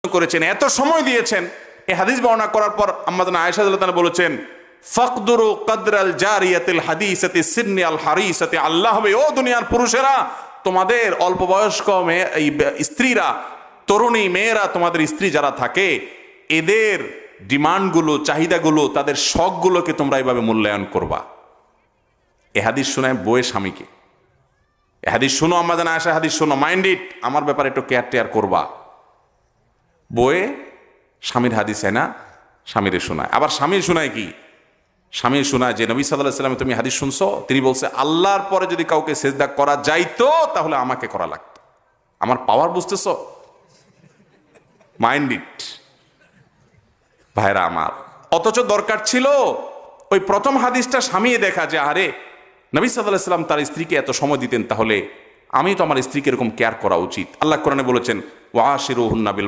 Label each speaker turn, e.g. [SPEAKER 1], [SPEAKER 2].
[SPEAKER 1] করেছেন, এত সময় দিয়েছেন। এই হাদিস বর্ণনা করার পর আম্মা জান আয়েশা রাদিয়াল্লাহু তাআলা বলেছেন, ফাকদুরু কদরাল জারিয়াতিল হাদিসাতি সিন্নি আল হারিসাতি, আল্লাহ হবে, ও দুনিয়ার পুরুষেরা, তোমাদের অল্প বয়স্ক এই স্ত্রীরা, তরুণী মেয়েরা, তোমাদের স্ত্রী যারা থাকে, এদের ডিমান্ডগুলো, চাহিদাগুলো, তাদের শখগুলোকে তোমরা এইভাবে মূল্যায়ন করবা। এ হাদিস শোনায় বউয়ের স্বামীকে, এ হাদিস শোনো আম্মা জান আয়েশা, হাদিস শোনো, মাইন্ড ইট, আমার ব্যাপারে একটু কেয়ার টেয়ার করবা। বউয়ে স্বামীর হাদিস না স্বামীরে শোনায়। আবার স্বামীর শোনায় কি? স্বামীর শোনায় যে নবী সাল্লাল্লাহু আলাইহি ওয়াসাল্লাম তুমি হাদিস শুনছো, তিনি বলছে আল্লাহর পরে যদি কাউকে সেজদা করা যাইতো তাহলে আমাকে করা লাগতো। আমার পাওয়ার বুঝতেছো? মাইন্ড ইট ভাইরা আমার। অথচ দরকার ছিল ওই প্রথম হাদিসটা স্বামী দেখা, যে আরে নবী সাল্লাল্লাহু আলাইহি ওয়াসাল্লাম তার স্ত্রীকে এত সময় দিতেন, তাহলে আমি তো আমার স্ত্রীকে এরকম কেয়ার করা উচিত। আল্লাহ কোরআনে বলেছেন ওয়াশিরুহুন্না বিল